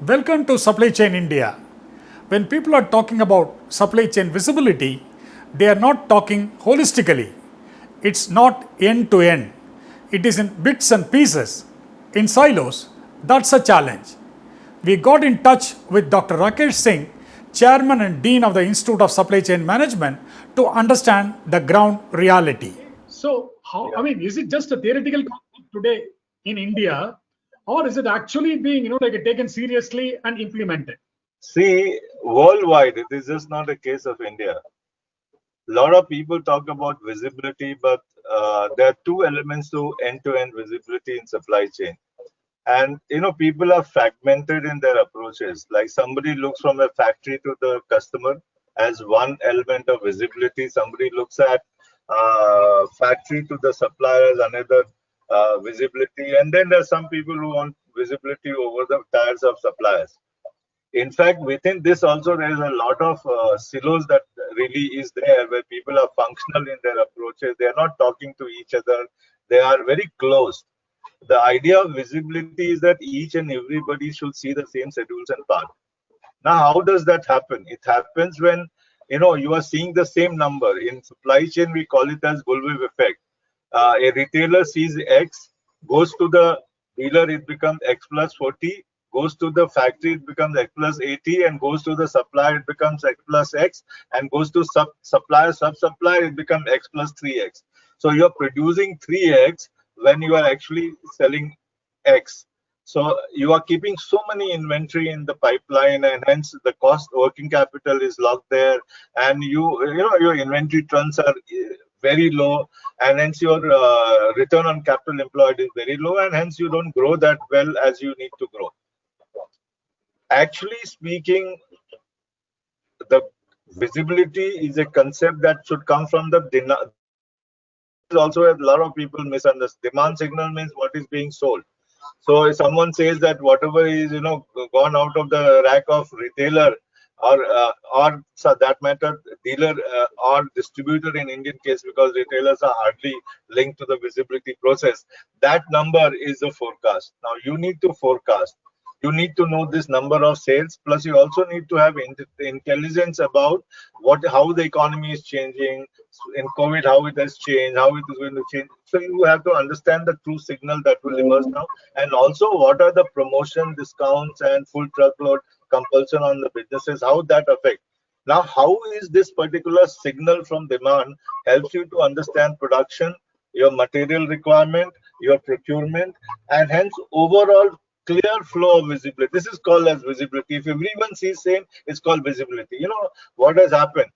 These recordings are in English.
Welcome to Supply Chain India. When people are talking about supply chain visibility, they are not talking holistically. It's not end to end. It is in bits and pieces, in silos. That's a challenge. We got in touch with Dr. Rakesh Singh, Chairman and Dean of the Institute of Supply Chain Management, to understand the ground reality. So, is it just a theoretical concept today in India, or is it actually being, taken seriously and implemented? See, worldwide, it is just not a case of India. A lot of people talk about visibility, but there are two elements to end-to-end visibility in supply chain. And people are fragmented in their approaches. Like somebody looks from a factory to the customer as one element of visibility. Somebody looks at factory to the supplier as another visibility. And then there's some people who want visibility over the tiers of suppliers. In fact, within this also there is a lot of silos that really is there, where people are functional in their approaches. They are not talking to each other. They are very close. The idea of visibility is that each and everybody should see the same schedules and path. Now, how does that happen? It happens when you are seeing the same number. In supply chain, we call it as bullwhip effect. A retailer sees X, goes to the dealer, it becomes X plus 40, goes to the factory, it becomes X plus 80, and goes to the supplier, it becomes X plus X, and goes to sub-supplier, it becomes X plus 3X. So you're producing 3X when you are actually selling X. So you are keeping so many inventory in the pipeline, and hence the cost working capital is locked there, and your inventory turns are very low, and hence your return on capital employed is very low, and hence you don't grow that well as you need to grow. Actually speaking, the visibility is a concept that should come from the also a lot of people misunderstand. Demand signal means what is being sold. So if someone says that whatever is gone out of the rack of retailer or so that matter dealer or distributor in Indian case, because retailers are hardly linked to the visibility process, that number is a forecast. Now you need to forecast. You need to know this number of sales, plus you also need to have intelligence about how the economy is changing in COVID, how it has changed, how it is going to change. So you have to understand the true signal that will emerge now, and also what are the promotion, discounts, and full truckload compulsion on the businesses, how that affect. Now, how is this particular signal from demand helps you to understand production, your material requirement, your procurement, and hence overall clear flow of visibility. This is called as visibility. If everyone sees same, it's called visibility. What has happened.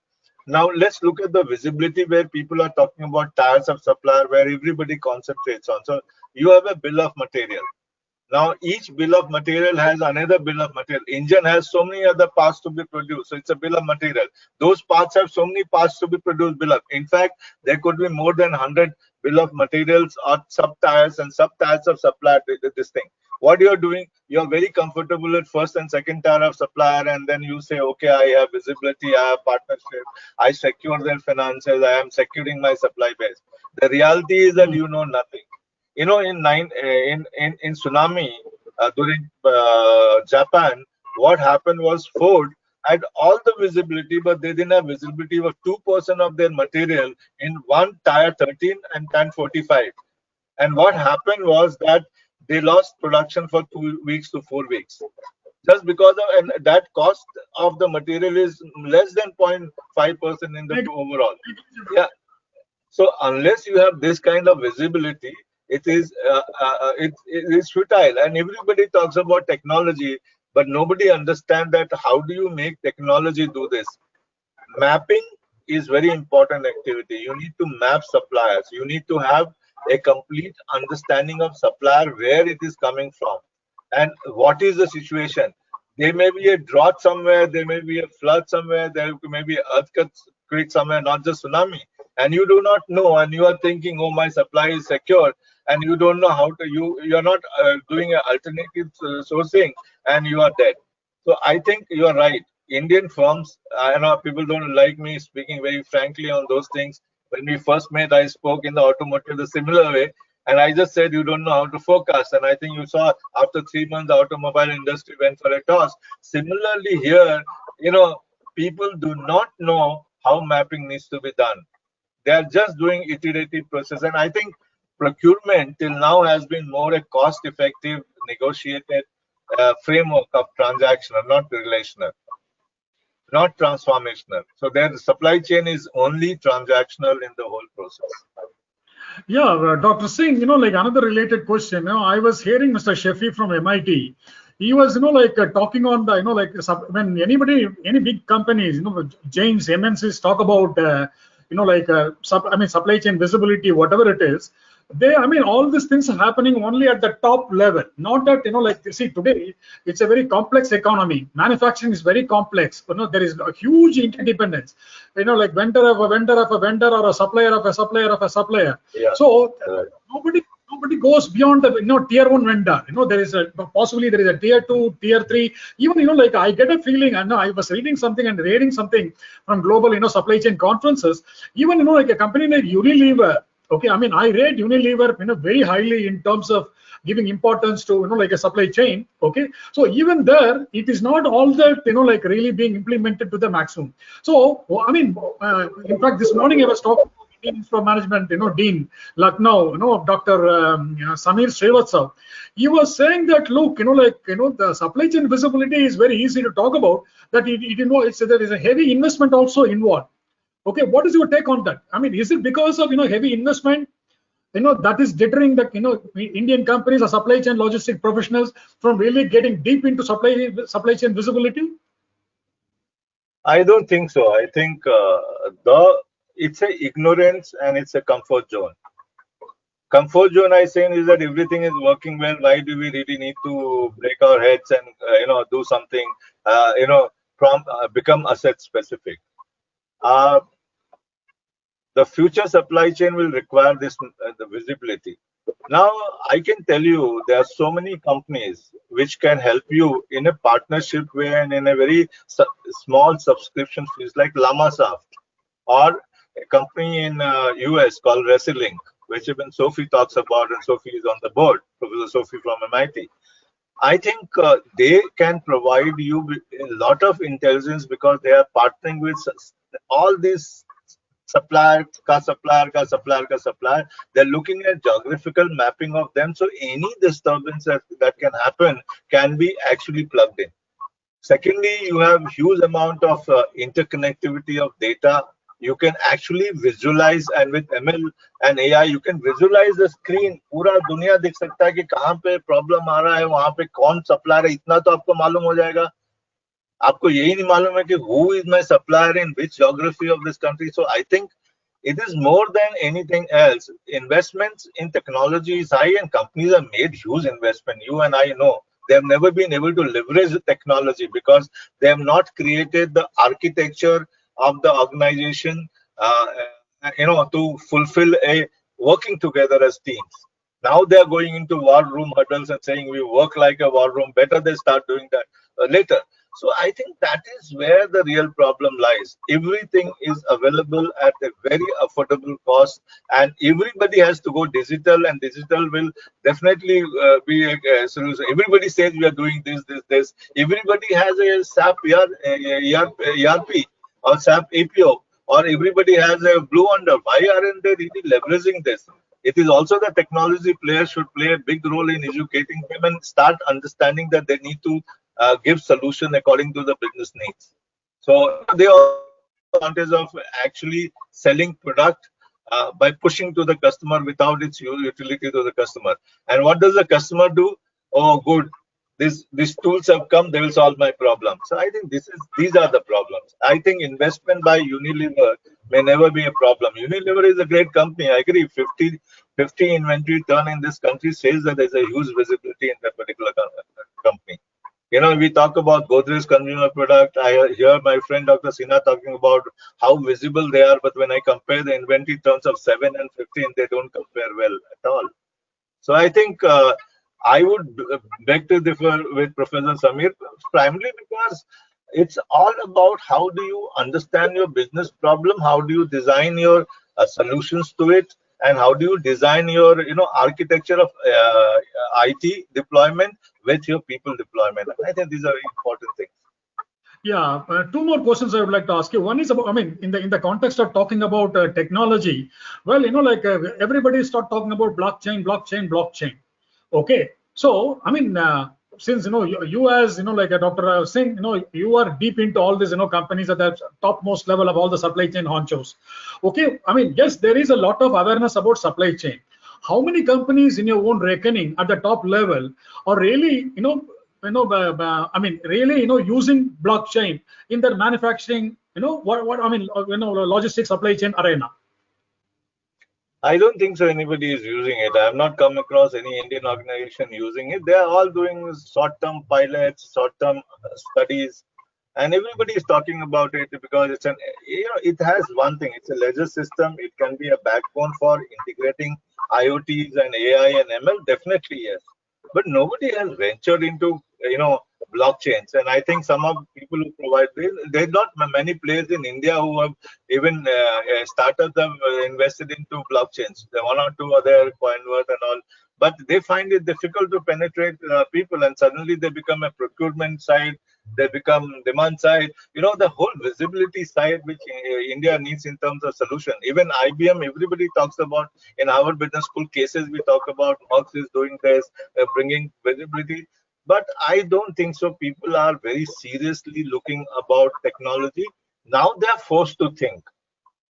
Now let's look at the visibility where people are talking about tiers of supplier, where everybody concentrates on. So you have a bill of material. Now each bill of material has another bill of material. Engine has so many other parts to be produced, so it's a bill of material. Those parts have so many parts to be produced. In fact, there could be more than 100 bill of materials or sub tires and sub tires of supplier. This thing. What you're doing, you're very comfortable with first and second tier of supplier, and then you say, okay, I have visibility, I have partnership, I secure their finances, I am securing my supply base. The reality is that you know nothing. In tsunami during Japan, what happened was Ford had all the visibility, but they didn't have visibility of 2% of their material in one tire 13 and 1045. And what happened was that they lost production for 2 weeks to 4 weeks, just because of, and that cost of the material is less than 0.5% in the overall. Yeah. So unless you have this kind of visibility, it is futile. And everybody talks about technology, but nobody understands that how do you make technology do this. Mapping is very important activity. You need to map suppliers. You need to have a complete understanding of supplier, where it is coming from and what is the situation. There may be a drought somewhere, there may be a flood somewhere, there may be an earthquake somewhere, not just tsunami, and you do not know, and you are thinking, oh, my supply is secure, and you don't know how to, you're not doing an alternative sourcing, and you are dead. So I think you are right. Indian firms, I know people don't like me speaking very frankly on those things. When we first met, I spoke in the automotive the similar way. And I just said you don't know how to forecast. And I think you saw after 3 months, the automobile industry went for a toss. Similarly, here, people do not know how mapping needs to be done. They are just doing iterative process. And I think procurement till now has been more a cost-effective, negotiated framework of transactional, not relational, not transformational. So their supply chain is only transactional in the whole process. Yeah, Dr. Singh, like another related question. I was hearing Mr. Sheffi from MIT. He was, talking on the, when any big companies, James, MNCs talk about, supply chain visibility, whatever it is. All these things are happening only at the top level. Not that, see, today it's a very complex economy. Manufacturing is very complex. There is a huge interdependence. Like vendor of a vendor of a vendor, or a supplier of a supplier of a supplier. Yeah. So nobody goes beyond the tier one vendor. There is possibly there is a tier two, tier three. Even I get a feeling. I know I was reading something and reading something from global supply chain conferences. Even like a company like Unilever. Okay, I read Unilever very highly in terms of giving importance to like a supply chain. Okay, so even there it is not all that like really being implemented to the maximum. So in fact this morning I was talking to Indian Institute of Management Dean Lucknow, Dr. Samir Srivatsav. He was saying that look, the supply chain visibility is very easy to talk about, that there is a heavy investment also involved. Okay, what is your take on that? Is it because of heavy investment, that is deterring the Indian companies or supply chain logistic professionals from really getting deep into supply chain visibility? I don't think so. I think it's a ignorance and it's a comfort zone. Comfort zone, I say, is that everything is working well. Why do we really need to break our heads and do something? Become asset specific. The future supply chain will require this the visibility. Now, I can tell you there are so many companies which can help you in a partnership way and in a very small subscription fees, like LlamaSoft, or a company in US called Resilink, which even Sophie talks about, and Sophie is on the board, Professor Sophie from MIT. I think they can provide you with a lot of intelligence because they are partnering with all these supplier. They're looking at geographical mapping of them, so any disturbance that can happen can be actually plugged in. Secondly, you have huge amount of interconnectivity of data. You can actually visualize, and with ML and AI you can visualize the screen. पूरा दुनिया देख सकता है कि कहाँ पे problem आ रहा है, वहाँ पे कौन सप्लायर है, इतना तो आपको मालूम हो जाएगा. आपको यही नहीं मालूम है कि who is my supplier in which geography of this country. So I think it is more than anything else. Investments in technology is high, and companies have made huge investment. You and I know they have never been able to leverage the technology because they have not created the architecture of the organization, to fulfill a working together as teams. Now they are going into war room huddles and saying we work like a war room. Better they start doing that later. So I think that is where the real problem lies. Everything is available at a very affordable cost, and everybody has to go digital, and digital will definitely be a solution. Everybody says we are doing this. Everybody has a SAP ERP or SAP APO, or everybody has a Blue Under. Why aren't they really leveraging this? It is also the technology players should play a big role in educating them and start understanding that they need to give solution according to the business needs. So they are advantage of actually selling product by pushing to the customer without its utility to the customer. And what does the customer do? Oh, good. These tools have come, they will solve my problem. So I think these are the problems. I think investment by Unilever may never be a problem. Unilever is a great company. I agree. 50 inventory turn in this country says that there's a huge visibility in that particular company. We talk about Godrej consumer product. I hear my friend Dr. Sinha talking about how visible they are, but when I compare the inventory turns of 7 and 15, they don't compare well at all. So I think I would beg to differ with Professor Samir, primarily because it's all about how do you understand your business problem, how do you design your solutions to it, and how do you design your architecture of IT deployment with your people deployment. I think these are very important things. Yeah, two more questions I would like to ask you. One is about, I mean, in the context of talking about technology, well, everybody start talking about blockchain, blockchain, blockchain. Okay, so I mean, since you as like a Dr. Singh, you are deep into all these companies at the topmost level of all the supply chain honchos. Okay, I mean, yes, there is a lot of awareness about supply chain. How many companies in your own reckoning at the top level are really I mean, really, using blockchain in their manufacturing, what I mean, logistics supply chain arena? I don't think so anybody is using it. I have not come across any Indian organization using it. They are all doing short-term pilots, short-term studies, and everybody is talking about it because it's it has one thing. It's a ledger system. It can be a backbone for integrating IoTs and AI and ML. Definitely yes, but nobody has ventured into blockchains. And I think some of people who provide, there's not many players in India who have even startups have invested into blockchains. There are one or two other, Coinworth and all, but they find it difficult to penetrate people, and suddenly they become a procurement side, they become demand side, the whole visibility side which India needs in terms of solution. Even IBM, everybody talks about, in our business school cases, we talk about Mox is doing this, bringing visibility. But I don't think so. People are very seriously looking about technology. Now they are forced to think.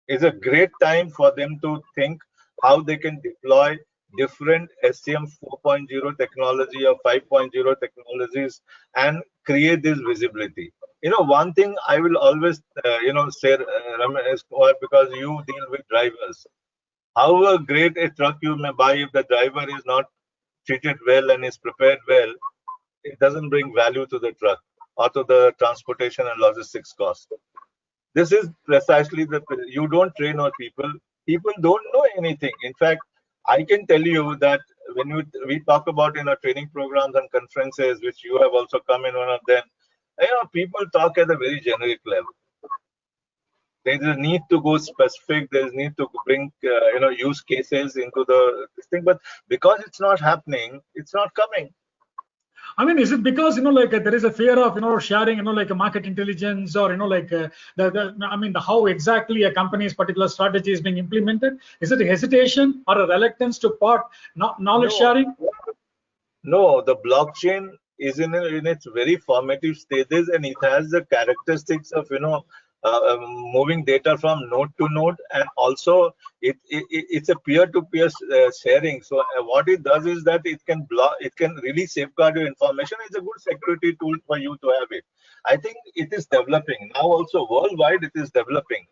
It's a great time for them to think how they can deploy different SCM 4.0 technology or 5.0 technologies and create this visibility. One thing I will always, say, Ramesh, because you deal with drivers. However great a truck you may buy, if the driver is not treated well and is prepared well, it doesn't bring value to the truck or to the transportation and logistics cost. This is precisely you don't train our people. People don't know anything. In fact, I can tell you that when we talk about in our training programs and conferences, which you have also come in one of them, people talk at a very generic level. There is a need to go specific. There is need to bring use cases into this thing, but because it's not happening, it's not coming. I mean, is it because there is a fear of sharing like a market intelligence, or how exactly a company's particular strategy is being implemented? Is it a hesitation or a reluctance to part knowledge sharing? No, the blockchain is in its very formative stages, and it has the characteristics of moving data from node to node, and also it's a peer-to-peer sharing. So what it does is that it can really safeguard your information. It's a good security tool for you to have it. I think it is developing now. Also worldwide, it is developing,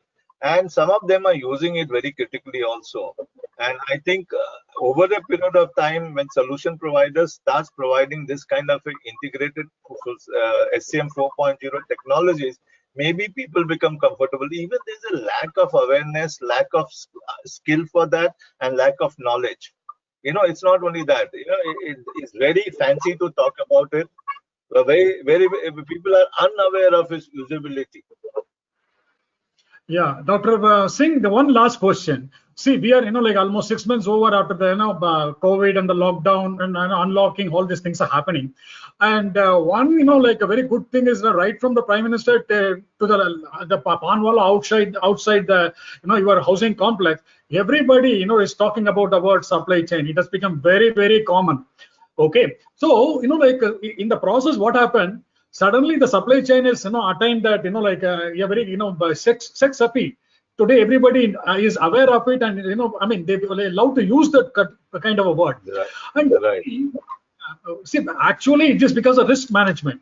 and some of them are using it very critically also. And I think over a period of time, when solution providers starts providing this kind of integrated SCM 4.0 technologies, maybe people become comfortable. Even there's a lack of awareness, lack of skill for that, and lack of knowledge. It's not only that. It's very fancy to talk about it. Very people are unaware of its usability. Yeah, Dr. Singh, the one last question. See, we are like almost 6 months over after the COVID and the lockdown and unlocking. All these things are happening, and one like a very good thing is right from the Prime Minister to the Panwala outside the your housing complex. Everybody is talking about the word supply chain. It has become very, very common. Okay, so in the process, what happened? Suddenly the supply chain is attained that a very sex appeal. Today everybody is aware of it, and I mean they love to use that kind of a word. Right. And Right. See, actually it is because of risk management.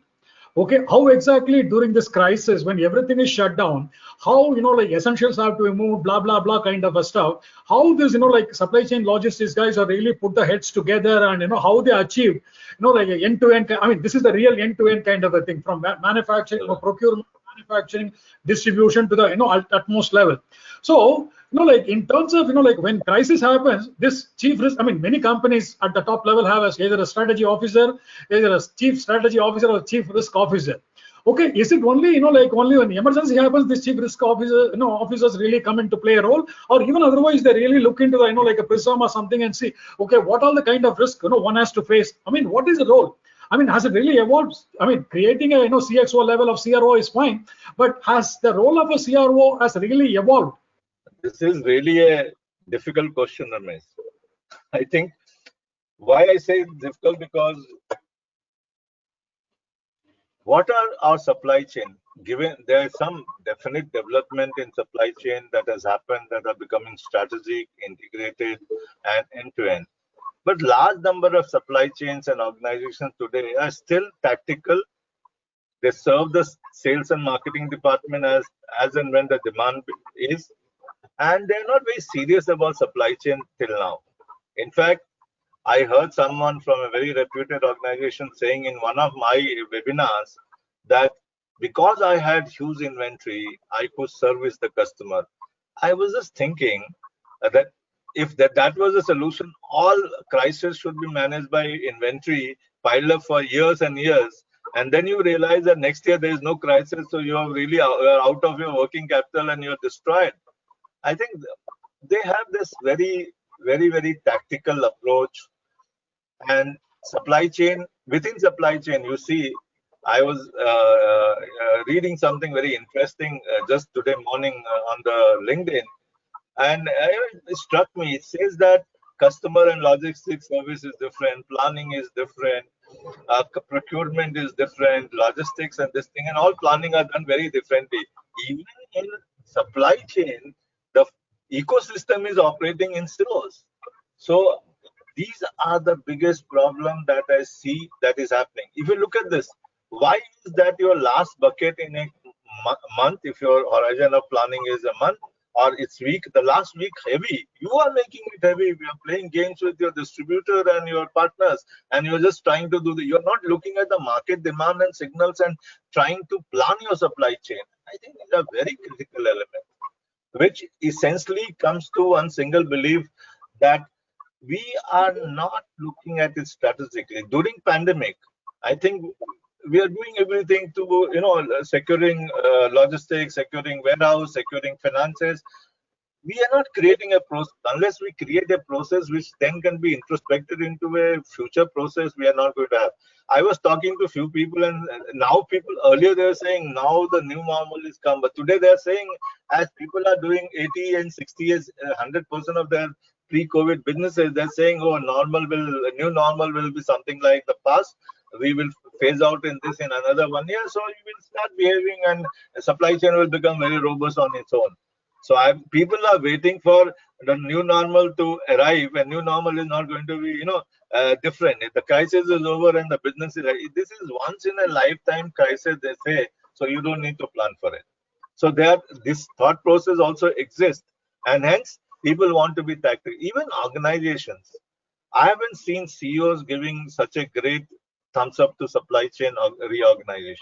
Okay, how exactly during this crisis, when everything is shut down, how like essentials have to be moved, blah blah blah kind of a stuff, how this like supply chain logistics guys are really put the heads together, and how they achieve like end to end. I mean, this is the real end to end kind of a thing, from manufacturing, procurement, manufacturing, distribution to the utmost level. So like in terms of like when crisis happens, this chief risk, I mean, many companies at the top level have as either a strategy officer, either a chief strategy officer or chief risk officer. Okay, is it only, like only when emergency happens, this chief risk officer, officers really come into play a role, or even otherwise they really look into the, like a prism or something and see, okay, what are the kind of risk, one has to face? I mean, what is the role? I mean, has it really evolved? I mean, creating a, CXO level of CRO is fine, but has the role of a CRO has really evolved? This is really a difficult question, Ramesh. I think why I say it's difficult because what are our supply chain? Given there is some definite development in supply chain that has happened that are becoming strategic, integrated, and end to end. But large number of supply chains and organizations today are still tactical. They serve the sales and marketing department as and when the demand is, and they're not very serious about supply chain till now. In fact, I heard someone from a very reputed organization saying in one of my webinars that because I had huge inventory, I could service the customer. I was just thinking that if that was a solution, all crises should be managed by inventory piled up for years and years. And then you realize that next year there is no crisis, so you are really out of your working capital and you're destroyed. I think they have this very, very, very tactical approach. And supply chain, within supply chain, you see, I was reading something very interesting just today morning on the LinkedIn, and it struck me. It says that customer and logistics service is different, planning is different, procurement is different, logistics and this thing, and all planning are done very differently. Even in supply chain, the ecosystem is operating in silos. So these are the biggest problem that I see that is happening. If you look at this, why is that your last bucket in a month, if your horizon of planning is a month, or it's week, the last week heavy, you are making it heavy. You are playing games with your distributor and your partners, and you're just trying to you're not looking at the market demand and signals and trying to plan your supply chain. I think these are very critical elements, which essentially comes to one single belief that we are not looking at it strategically. During pandemic, I think we are doing everything to, securing logistics, securing warehouse, securing finances. We are not creating a process. Unless we create a process which then can be introspected into a future process, we are not going to have. I was talking to a few people, and now people, earlier they were saying now the new normal is come, but today they are saying as people are doing 80 and 60 years, 100% of their pre-COVID businesses, they're saying, oh, new normal will be something like the past. We will phase out in this in another 1 year. So you will start behaving and supply chain will become very robust on its own. So people are waiting for the new normal to arrive, and new normal is not going to be, different. If the crisis is over and the business is, this is once in a lifetime crisis, they say, so you don't need to plan for it. So this thought process also exists, and hence people want to be tactical. Even organizations, I haven't seen CEOs giving such a great thumbs up to supply chain reorganization.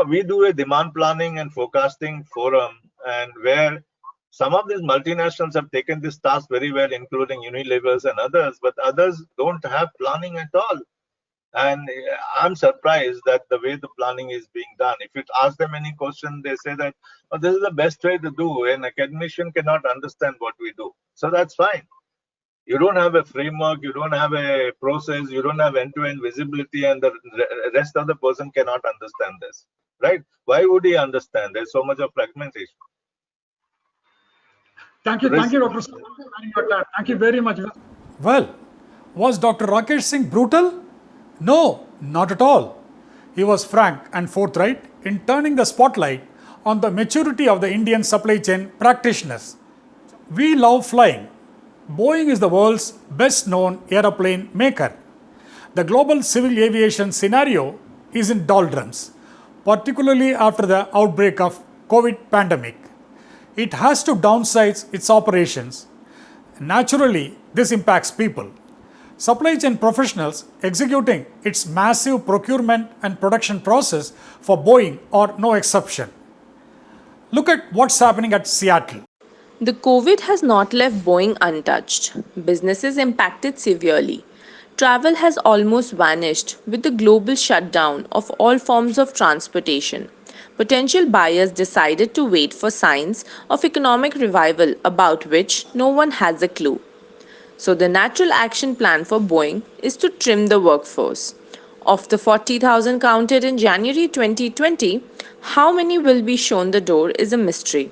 We do a demand planning and forecasting forum, and where some of these multinationals have taken this task very well, including Unilever and others, but others don't have planning at all. And I'm surprised that the way the planning is being done. If you ask them any question, they say that this is the best way to do. An academician cannot understand what we do. So that's fine. You don't have a framework, you don't have a process, you don't have end-to-end visibility, and the rest of the person cannot understand this, right? Why would he understand? There's so much of fragmentation. Thank you, Dr. Singh. Thank you very much. Well, was Dr. Rakesh Singh brutal? No, not at all. He was frank and forthright in turning the spotlight on the maturity of the Indian supply chain practitioners. We love flying. Boeing is the world's best known aeroplane maker. The global civil aviation scenario is in doldrums, particularly after the outbreak of COVID pandemic. It has to downsize its operations. Naturally, this impacts people. Supply chain professionals executing its massive procurement and production process for Boeing are no exception. Look at what's happening at Seattle. The COVID has not left Boeing untouched. Businesses impacted severely. Travel has almost vanished with the global shutdown of all forms of transportation. Potential buyers decided to wait for signs of economic revival about which no one has a clue. So, the natural action plan for Boeing is to trim the workforce. Of the 40,000 counted in January 2020, how many will be shown the door is a mystery.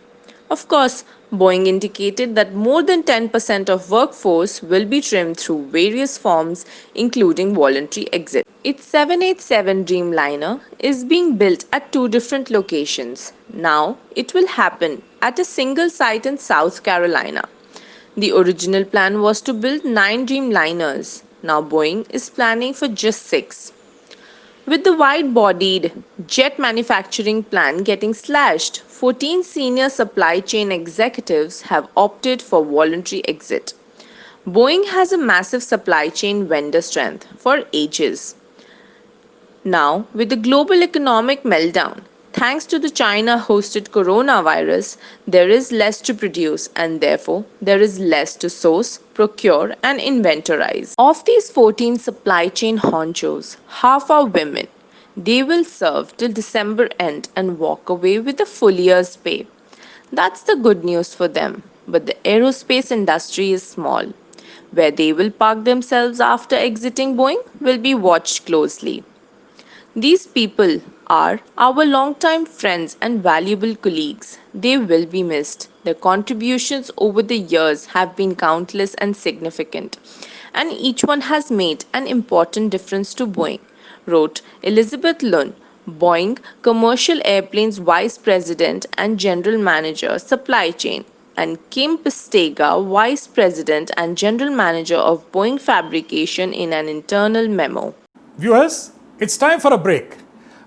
Of course, Boeing indicated that more than 10% of workforce will be trimmed through various forms, including voluntary exit. Its 787 Dreamliner is being built at two different locations. Now, it will happen at a single site in South Carolina. The original plan was to build 9 Dreamliners. Now Boeing is planning for just 6. With the wide bodied jet manufacturing plan getting slashed, 14 senior supply chain executives have opted for voluntary exit. Boeing has a massive supply chain vendor strength for ages. Now, with the global economic meltdown, thanks to the China hosted coronavirus, there is less to produce and therefore there is less to source, procure, and inventorize. Of these 14 supply chain honchos, half are women. They will serve till December end and walk away with a full year's pay. That's the good news for them, but the aerospace industry is small. Where they will park themselves after exiting Boeing will be watched closely. These people are our longtime friends and valuable colleagues. They will be missed. Their contributions over the years have been countless and significant, and each one has made an important difference to Boeing, wrote Elizabeth Lund, Boeing Commercial Airplanes Vice President and General Manager, Supply Chain, and Kim Pestega, Vice President and General Manager of Boeing Fabrication, in an internal memo. Viewers, it's time for a break.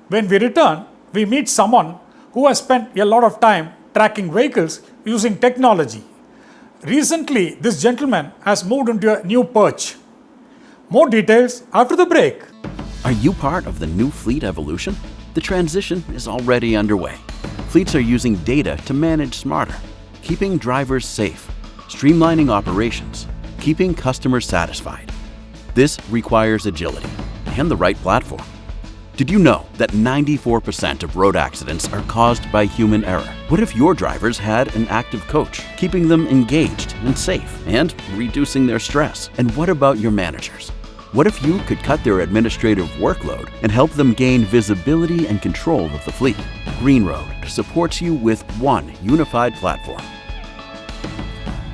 When we return, we meet someone who has spent a lot of time tracking vehicles using technology. Recently, this gentleman has moved into a new perch. More details after the break. Are you part of the new fleet evolution? The transition is already underway. Fleets are using data to manage smarter, keeping drivers safe, streamlining operations, keeping customers satisfied. This requires agility and the right platform. Did you know that 94% of road accidents are caused by human error? What if your drivers had an active coach, keeping them engaged and safe and reducing their stress? And what about your managers? What if you could cut their administrative workload and help them gain visibility and control of the fleet? Green Road supports you with one unified platform.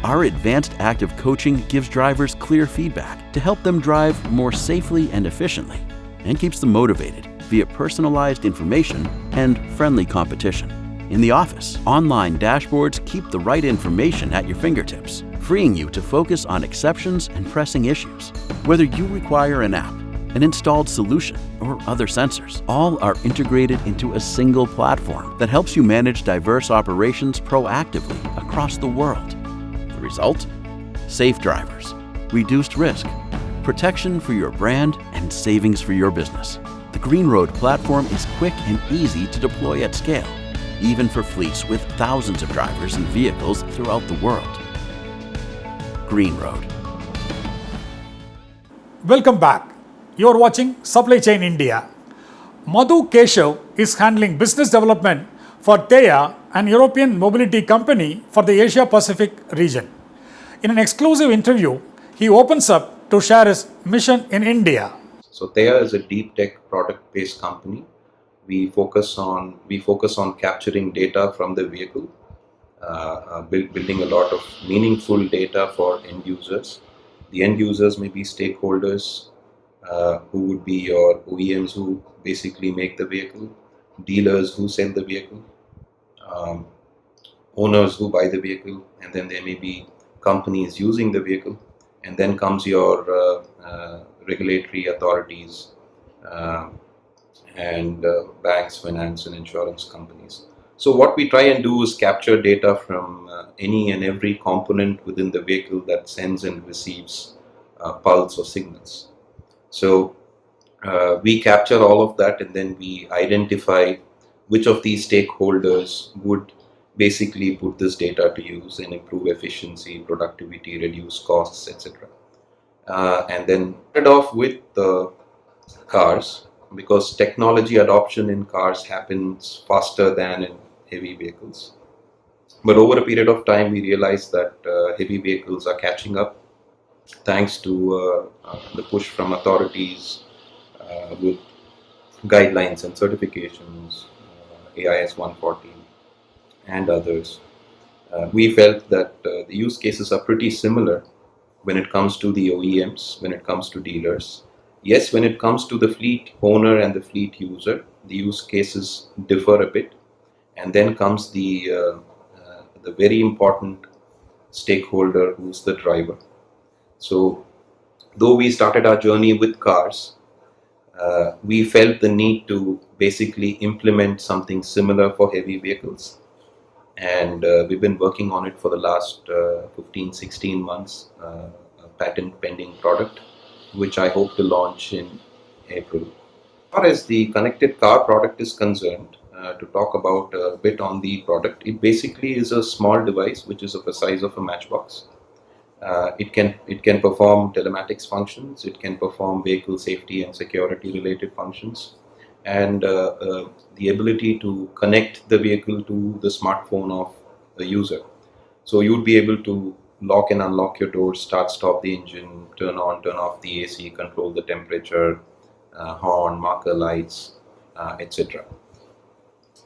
Our advanced active coaching gives drivers clear feedback to help them drive more safely and efficiently, and keeps them motivated via personalized information and friendly competition. In the office, online dashboards keep the right information at your fingertips, freeing you to focus on exceptions and pressing issues. Whether you require an app, an installed solution, or other sensors, all are integrated into a single platform that helps you manage diverse operations proactively across the world. The result? Safe drivers, reduced risk, protection for your brand, and savings for your business. The Green Road platform is quick and easy to deploy at scale, even for fleets with thousands of drivers and vehicles throughout the world. Green Road. Welcome back. You are watching Supply Chain India. Madhu Keshav is handling business development for TEIA, an European mobility company for the Asia Pacific region. In an exclusive interview, he opens up to share his mission in India. So TEIA is a deep tech product-based company. We focus on capturing data from the vehicle, building a lot of meaningful data for end users. The end users may be stakeholders, who would be your OEMs who basically make the vehicle, dealers who sell the vehicle, owners who buy the vehicle, and then there may be companies using the vehicle, and then comes your regulatory authorities and banks, finance and insurance companies. So what we try and do is capture data from any and every component within the vehicle that sends and receives pulse or signals. So we capture all of that, and then we identify which of these stakeholders would basically put this data to use and improve efficiency, productivity, reduce costs, etc. and then started off with the cars because technology adoption in cars happens faster than in heavy vehicles. But over a period of time, we realized that heavy vehicles are catching up thanks to the push from authorities with guidelines and certifications, AIS 140 and others. We felt that the use cases are pretty similar when it comes to the OEMs, when it comes to dealers. Yes, when it comes to the fleet owner and the fleet user, the use cases differ a bit. And then comes the very important stakeholder who's the driver. So, though we started our journey with cars, we felt the need to basically implement something similar for heavy vehicles. And we've been working on it for the last 15, 16 months, a patent pending product, which I hope to launch in April. As far as the connected car product is concerned, to talk about a bit on the product, it basically is a small device which is of the size of a matchbox. It can perform telematics functions. It can perform vehicle safety and security related functions, and the ability to connect the vehicle to the smartphone of the user. So you'd be able to lock and unlock your doors, start, stop the engine, turn on, turn off the AC, control the temperature, horn, marker lights, etc.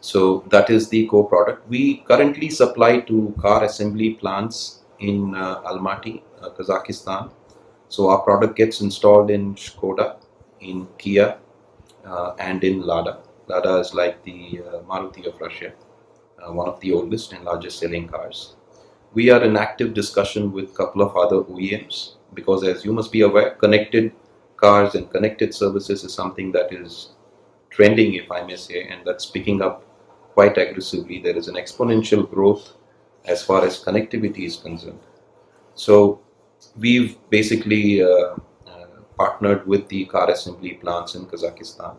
So that is the core product. We currently supply to car assembly plants in Almaty, Kazakhstan. So our product gets installed in Skoda, in Kia, and in Lada. Lada is like the Maruti of Russia, one of the oldest and largest selling cars. We are in active discussion with a couple of other OEMs because, as you must be aware, connected cars and connected services is something that is trending, if I may say, and that's picking up quite aggressively. There is an exponential growth as far as connectivity is concerned. So we've basically partnered with the car assembly plants in Kazakhstan.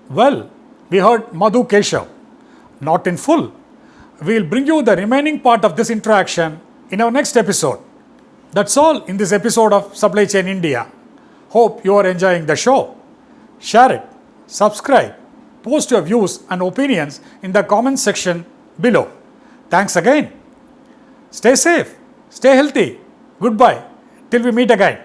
Well, we heard Madhu Keshav, not in full. We'll bring you the remaining part of this interaction in our next episode. That's all in this episode of Supply Chain India. Hope you are enjoying the show. Share it, subscribe, post your views and opinions in the comment section below. Thanks again. Stay safe, stay healthy. Goodbye till we meet again.